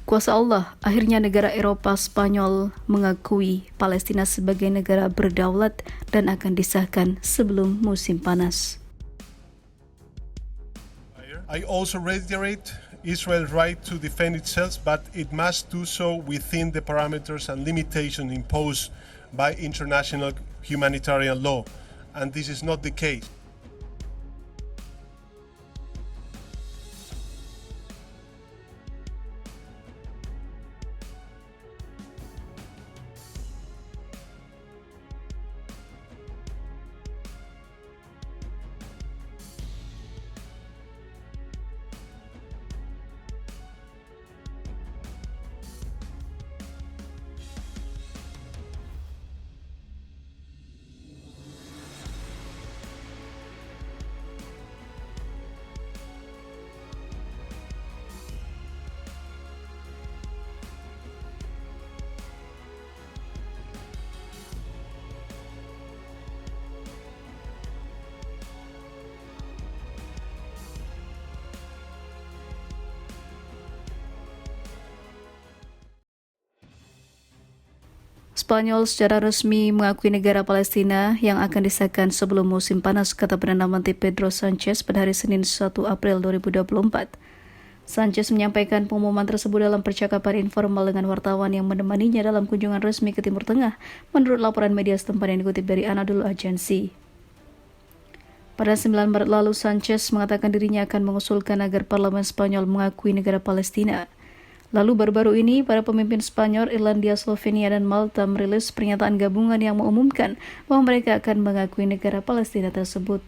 Kuasa Allah, akhirnya negara Eropa Spanyol mengakui Palestina sebagai negara berdaulat dan akan disahkan sebelum musim panas. I also reiterate Israel's right to defend itself, but it must do so within the parameters and limitations imposed by international humanitarian law, and this is not the case. Spanyol secara resmi mengakui negara Palestina yang akan disahkan sebelum musim panas, kata Perdana Menteri Pedro Sanchez pada hari Senin 1 April 2024. Sanchez menyampaikan pengumuman tersebut dalam percakapan informal dengan wartawan yang menemaninya dalam kunjungan resmi ke Timur Tengah, menurut laporan media setempat yang dikutip dari Anadolu Agency. Pada 9 Maret lalu, Sanchez mengatakan dirinya akan mengusulkan agar Parlemen Spanyol mengakui negara Palestina. Lalu baru-baru ini, para pemimpin Spanyol, Irlandia, Slovenia, dan Malta merilis pernyataan gabungan yang mengumumkan bahwa mereka akan mengakui negara Palestina tersebut.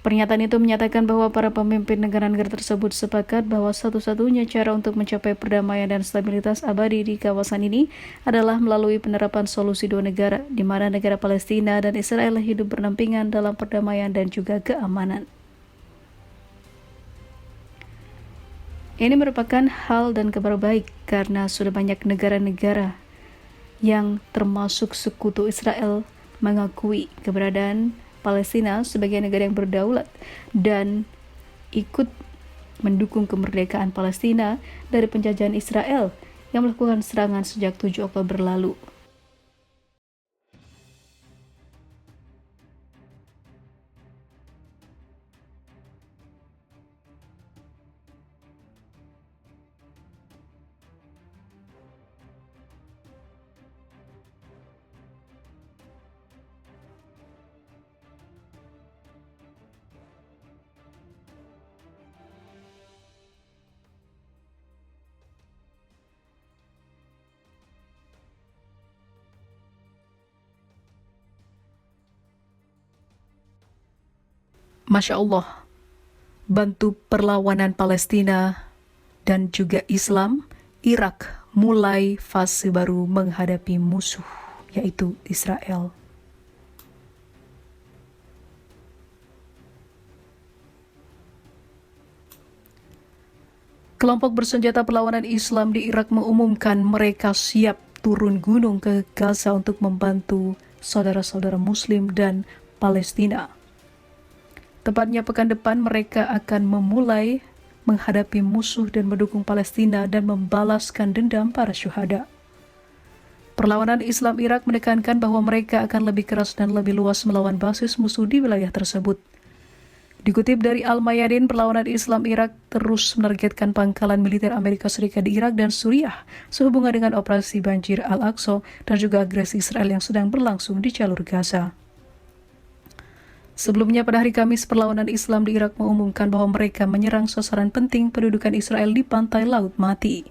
Pernyataan itu menyatakan bahwa para pemimpin negara-negara tersebut sepakat bahwa satu-satunya cara untuk mencapai perdamaian dan stabilitas abadi di kawasan ini adalah melalui penerapan solusi dua negara, di mana negara Palestina dan Israel hidup berdampingan dalam perdamaian dan juga keamanan. Ini merupakan hal dan kabar baik karena sudah banyak negara-negara yang termasuk sekutu Israel mengakui keberadaan Palestina sebagai negara yang berdaulat dan ikut mendukung kemerdekaan Palestina dari penjajahan Israel yang melakukan serangan sejak 7 Oktober lalu. Masya Allah, bantu perlawanan Palestina dan juga Islam, Irak mulai fase baru menghadapi musuh, yaitu Israel. Kelompok bersenjata perlawanan Islam di Irak mengumumkan mereka siap turun gunung ke Gaza untuk membantu saudara-saudara Muslim dan Palestina. Tepatnya pekan depan mereka akan memulai menghadapi musuh dan mendukung Palestina dan membalaskan dendam para syuhada. Perlawanan Islam Irak menekankan bahwa mereka akan lebih keras dan lebih luas melawan basis musuh di wilayah tersebut. Dikutip dari Al-Mayadin, perlawanan Islam Irak terus menargetkan pangkalan militer Amerika Serikat di Irak dan Suriah sehubungan dengan operasi banjir Al-Aqsa dan juga agresi Israel yang sedang berlangsung di jalur Gaza. Sebelumnya pada hari Kamis, perlawanan Islam di Irak mengumumkan bahwa mereka menyerang sasaran penting pendudukan Israel di pantai Laut Mati.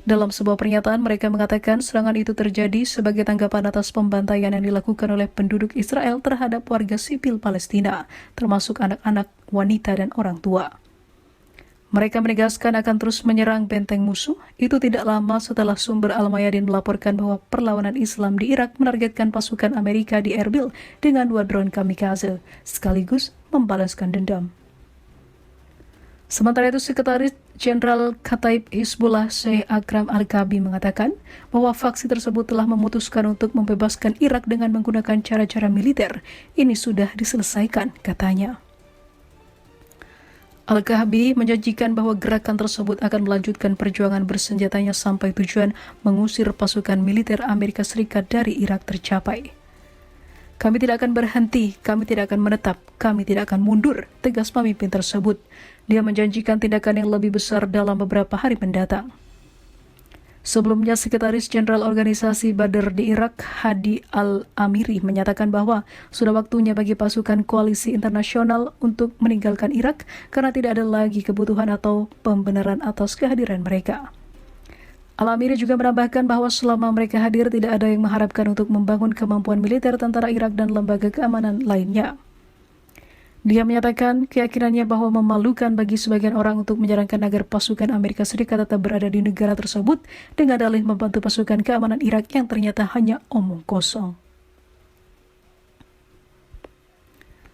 Dalam sebuah pernyataan, mereka mengatakan serangan itu terjadi sebagai tanggapan atas pembantaian yang dilakukan oleh penduduk Israel terhadap warga sipil Palestina, termasuk anak-anak, wanita, dan orang tua. Mereka menegaskan akan terus menyerang benteng musuh. Itu tidak lama setelah sumber Al-Mayadin melaporkan bahwa perlawanan Islam di Irak menargetkan pasukan Amerika di Erbil dengan 2 drone kamikaze, sekaligus membalaskan dendam. Sementara itu, Sekretaris Jenderal Kataib Hizbullah Syekh Akram Al-Kabi mengatakan bahwa faksi tersebut telah memutuskan untuk membebaskan Irak dengan menggunakan cara-cara militer. Ini sudah diselesaikan, katanya. Al-Kahbi menjanjikan bahwa gerakan tersebut akan melanjutkan perjuangan bersenjatanya sampai tujuan mengusir pasukan militer Amerika Serikat dari Irak tercapai. Kami tidak akan berhenti, kami tidak akan menetap, kami tidak akan mundur, tegas pemimpin tersebut. Dia menjanjikan tindakan yang lebih besar dalam beberapa hari mendatang. Sebelumnya, Sekretaris Jenderal Organisasi Badr di Irak, Hadi Al-Amiri, menyatakan bahwa sudah waktunya bagi pasukan koalisi internasional untuk meninggalkan Irak karena tidak ada lagi kebutuhan atau pembenaran atas kehadiran mereka. Al-Amiri juga menambahkan bahwa selama mereka hadir tidak ada yang mengharapkan untuk membangun kemampuan militer tentara Irak dan lembaga keamanan lainnya. Dia menyatakan keyakinannya bahwa memalukan bagi sebagian orang untuk menyarankan agar pasukan Amerika Serikat tetap berada di negara tersebut dengan dalih membantu pasukan keamanan Irak yang ternyata hanya omong kosong.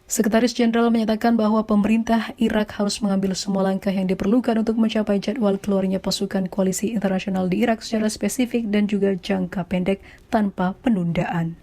Sekretaris Jenderal menyatakan bahwa pemerintah Irak harus mengambil semua langkah yang diperlukan untuk mencapai jadwal keluarnya pasukan koalisi internasional di Irak secara spesifik dan juga jangka pendek tanpa penundaan.